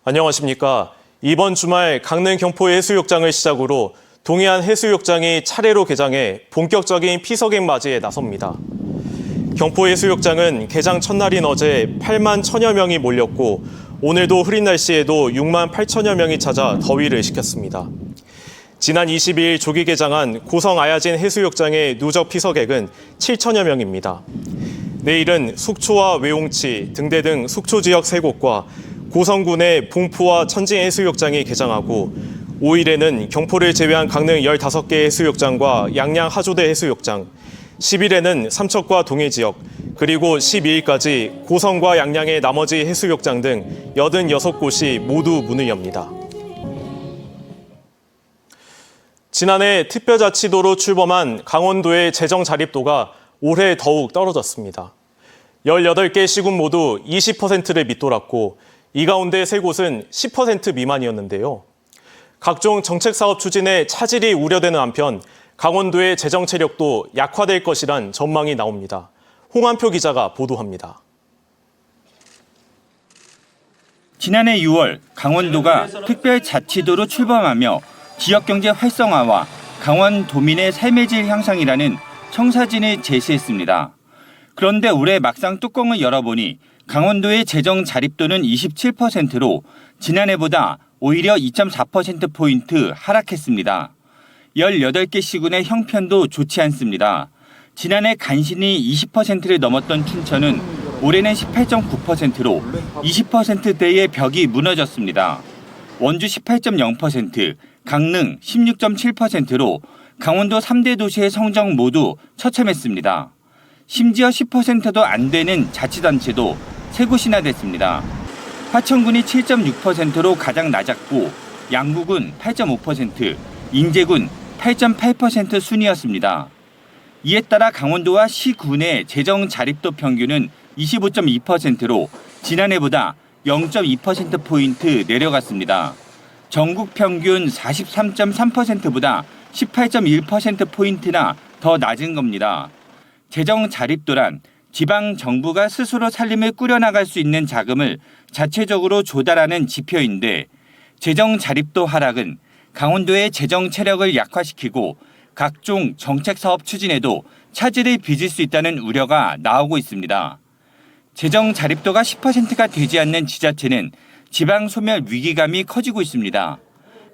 안녕하십니까. 이번 주말 강릉 경포 해수욕장을 시작으로 동해안 해수욕장이 차례로 개장해 본격적인 피서객 맞이에 나섭니다. 경포 해수욕장은 개장 첫날인 어제 8만 1천여 명이 몰렸고 오늘도 흐린 날씨에도 6만 8천여 명이 찾아 더위를 식혔습니다. 지난 22일 조기 개장한 고성 아야진 해수욕장의 누적 피서객은 7천여 명입니다. 내일은 속초와 외홍치, 등대 등 속초 지역 3곳과 고성군의 봉포와 천진 해수욕장이 개장하고 5일에는 경포를 제외한 강릉 15개 해수욕장과 양양 하조대 해수욕장, 10일에는 삼척과 동해 지역, 그리고 12일까지 고성과 양양의 나머지 해수욕장 등 86곳이 모두 문을 엽니다. 지난해 특별자치도로 출범한 강원도의 재정 자립도가 올해 더욱 떨어졌습니다. 18개 시군 모두 20%를 밑돌았고 이 가운데 3곳은 10% 미만이었는데요. 각종 정책사업 추진에 차질이 우려되는 한편 강원도의 재정 체력도 약화될 것이란 전망이 나옵니다. 홍한표 기자가 보도합니다. 지난해 6월 강원도가 특별자치도로 출범하며 지역경제 활성화와 강원도민의 삶의 질 향상이라는 청사진을 제시했습니다. 그런데 올해 막상 뚜껑을 열어보니 강원도의 재정 자립도는 27%로 지난해보다 오히려 2.4%포인트 하락했습니다. 18개 시군의 형편도 좋지 않습니다. 지난해 간신히 20%를 넘었던 춘천은 올해는 18.9%로 20%대의 벽이 무너졌습니다. 원주 18.0%, 강릉 16.7%로 강원도 3대 도시의 성적 모두 처참했습니다. 심지어 10%도 안 되는 자치단체도 3곳이나 됐습니다. 화천군이 7.6%로 가장 낮았고 양구군 8.5%, 인제군 8.8% 순이었습니다. 이에 따라 강원도와 시군의 재정 자립도 평균은 25.2%로 지난해보다 0.2%포인트 내려갔습니다. 전국 평균 43.3%보다 18.1%포인트나 더 낮은 겁니다. 재정 자립도란 지방 정부가 스스로 살림을 꾸려나갈 수 있는 자금을 자체적으로 조달하는 지표인데 재정 자립도 하락은 강원도의 재정 체력을 약화시키고 각종 정책 사업 추진에도 차질을 빚을 수 있다는 우려가 나오고 있습니다. 재정 자립도가 10%가 되지 않는 지자체는 지방 소멸 위기감이 커지고 있습니다.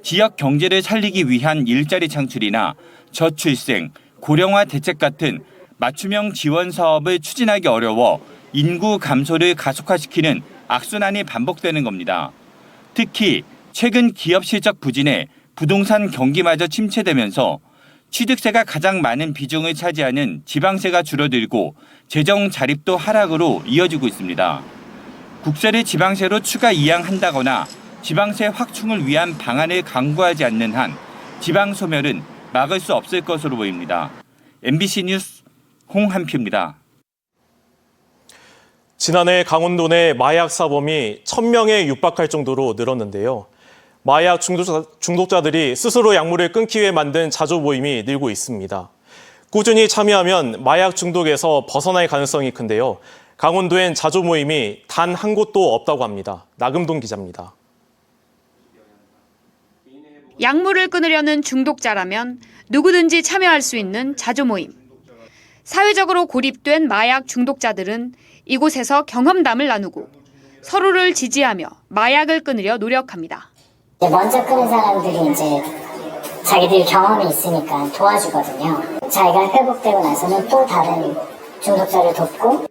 지역 경제를 살리기 위한 일자리 창출이나 저출생, 고령화 대책 같은 맞춤형 지원 사업을 추진하기 어려워 인구 감소를 가속화시키는 악순환이 반복되는 겁니다. 특히 최근 기업 실적 부진에 부동산 경기마저 침체되면서 취득세가 가장 많은 비중을 차지하는 지방세가 줄어들고 재정 자립도 하락으로 이어지고 있습니다. 국세를 지방세로 추가 이양한다거나 지방세 확충을 위한 방안을 강구하지 않는 한 지방 소멸은 막을 수 없을 것으로 보입니다. MBC 뉴스 홍한표입니다. 지난해 강원도 내 마약 사범이 1,000명에 육박할 정도로 늘었는데요. 마약 중독자들이 스스로 약물을 끊기 위해 만든 자조 모임이 늘고 있습니다. 꾸준히 참여하면 마약 중독에서 벗어날 가능성이 큰데요. 강원도엔 자조 모임이 단 한 곳도 없다고 합니다. 나금동 기자입니다. 약물을 끊으려는 중독자라면 누구든지 참여할 수 있는 자조 모임. 사회적으로 고립된 마약 중독자들은 이곳에서 경험담을 나누고 서로를 지지하며 마약을 끊으려 노력합니다. 먼저 끊은 사람들이 이제 자기들이 경험이 있으니까 도와주거든요. 자기가 회복되고 나서는 또 다른 중독자를 돕고.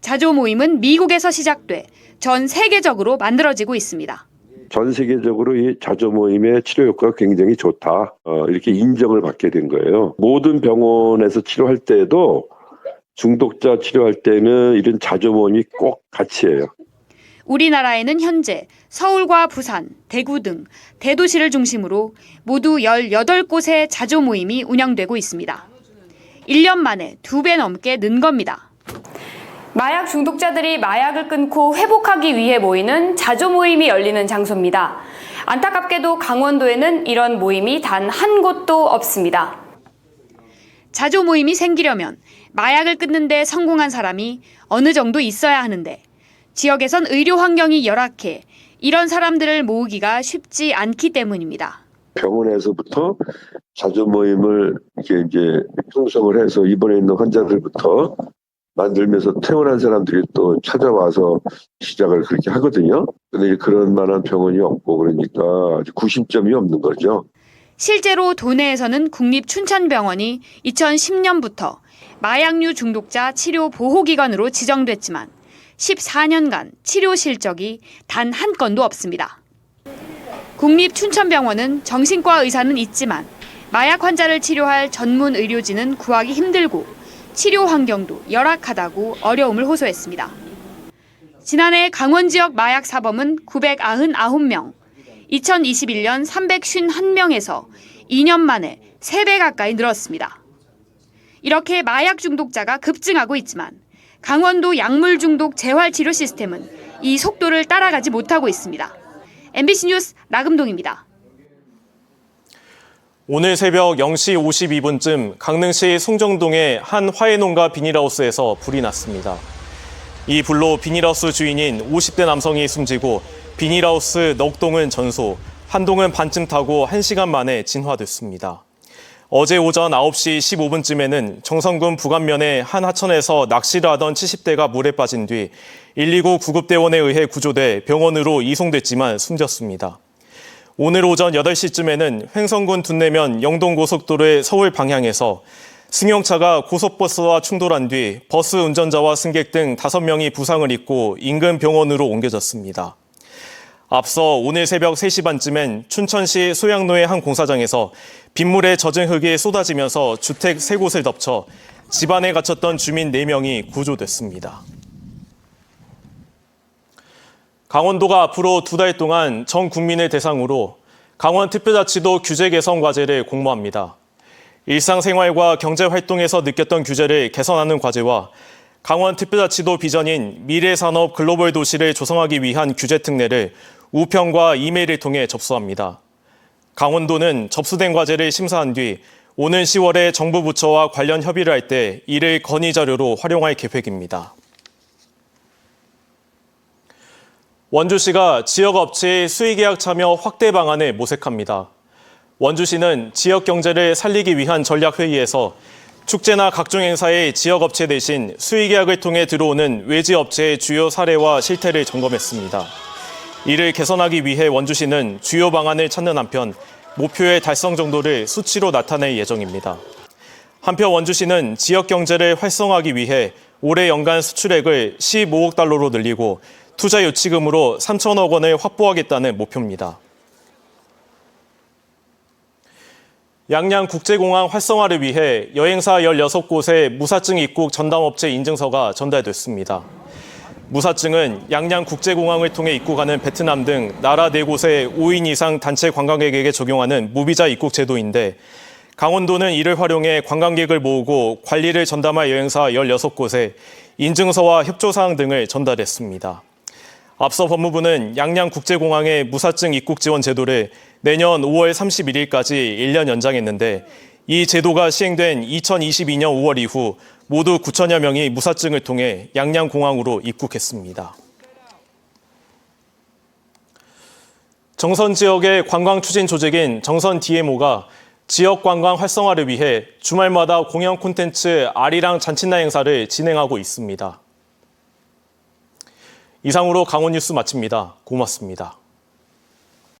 자조 모임은 미국에서 시작돼 전 세계적으로 만들어지고 있습니다. 전 세계적으로 이 자조 모임의 치료 효과가 굉장히 좋다. 이렇게 인정을 받게 된 거예요. 모든 병원에서 치료할 때도 중독자 치료할 때는 이런 자조 모임이 꼭 같이 해요. 우리나라에는 현재 서울과 부산, 대구 등 대도시를 중심으로 모두 18곳의 자조 모임이 운영되고 있습니다. 1년 만에 2배 넘게 는 겁니다. 마약 중독자들이 마약을 끊고 회복하기 위해 모이는 자조 모임이 열리는 장소입니다. 안타깝게도 강원도에는 이런 모임이 단 한 곳도 없습니다. 자조 모임이 생기려면 마약을 끊는 데 성공한 사람이 어느 정도 있어야 하는데 지역에선 의료 환경이 열악해 이런 사람들을 모으기가 쉽지 않기 때문입니다. 병원에서부터 자조 모임을 이제 형성을 해서 입원해 있는 환자들부터 만들면서 퇴원한 사람들이 또 찾아와서 시작을 그렇게 하거든요. 근데 그런 만한 병원이 없고 그러니까 아주 구심점이 없는 거죠. 실제로 도내에서는 국립춘천병원이 2010년부터 마약류 중독자 치료 보호기관으로 지정됐지만 14년간 치료 실적이 단 한 건도 없습니다. 국립춘천병원은 정신과 의사는 있지만 마약 환자를 치료할 전문 의료진은 구하기 힘들고 치료 환경도 열악하다고 어려움을 호소했습니다. 지난해 강원 지역 마약 사범은 999명, 2021년 351명에서 2년 만에 3배 가까이 늘었습니다. 이렇게 마약 중독자가 급증하고 있지만 강원도 약물 중독 재활치료 시스템은 이 속도를 따라가지 못하고 있습니다. MBC 뉴스 나금동입니다. 오늘 새벽 0시 52분쯤 강릉시 송정동의 한 화훼농가 비닐하우스에서 불이 났습니다. 이 불로 비닐하우스 주인인 50대 남성이 숨지고 비닐하우스 넉 동은 전소, 한 동은 반쯤 타고 1시간 만에 진화됐습니다. 어제 오전 9시 15분쯤에는 정선군 부감면의 한 하천에서 낚시를 하던 70대가 물에 빠진 뒤 119 구급대원에 의해 구조돼 병원으로 이송됐지만 숨졌습니다. 오늘 오전 8시쯤에는 횡성군 둔내면 영동고속도로의 서울 방향에서 승용차가 고속버스와 충돌한 뒤 버스 운전자와 승객 등 5명이 부상을 입고 인근 병원으로 옮겨졌습니다. 앞서 오늘 새벽 3시 반쯤엔 춘천시 소양로의 한 공사장에서 빗물에 젖은 흙이 쏟아지면서 주택 3곳을 덮쳐 집안에 갇혔던 주민 4명이 구조됐습니다. 강원도가 앞으로 2달 동안 전 국민을 대상으로 강원특별자치도 규제 개선 과제를 공모합니다. 일상생활과 경제활동에서 느꼈던 규제를 개선하는 과제와 강원특별자치도 비전인 미래산업 글로벌 도시를 조성하기 위한 규제 특례를 우편과 이메일을 통해 접수합니다. 강원도는 접수된 과제를 심사한 뒤 오는 10월에 정부 부처와 관련 협의를 할 때 이를 건의 자료로 활용할 계획입니다. 원주시가 지역업체의 수의계약 참여 확대 방안을 모색합니다. 원주시는 지역경제를 살리기 위한 전략회의에서 축제나 각종 행사의 지역업체 대신 수의계약을 통해 들어오는 외지업체의 주요 사례와 실태를 점검했습니다. 이를 개선하기 위해 원주시는 주요 방안을 찾는 한편 목표의 달성 정도를 수치로 나타낼 예정입니다. 한편 원주시는 지역경제를 활성화하기 위해 올해 연간 수출액을 15억 달러로 늘리고 투자 유치금으로 3천억 원을 확보하겠다는 목표입니다. 양양국제공항 활성화를 위해 여행사 16곳에 무사증 입국 전담업체 인증서가 전달됐습니다. 무사증은 양양국제공항을 통해 입국하는 베트남 등 나라 4곳의 5인 이상 단체 관광객에게 적용하는 무비자 입국 제도인데 강원도는 이를 활용해 관광객을 모으고 관리를 전담할 여행사 16곳에 인증서와 협조사항 등을 전달했습니다. 앞서 법무부는 양양국제공항의 무사증 입국 지원 제도를 내년 5월 31일까지 1년 연장했는데 이 제도가 시행된 2022년 5월 이후 모두 9천여 명이 무사증을 통해 양양공항으로 입국했습니다. 정선 지역의 관광 추진 조직인 정선 DMO가 지역 관광 활성화를 위해 주말마다 공연 콘텐츠 아리랑 잔칫날 행사를 진행하고 있습니다. 이상으로 강원 뉴스 마칩니다. 고맙습니다.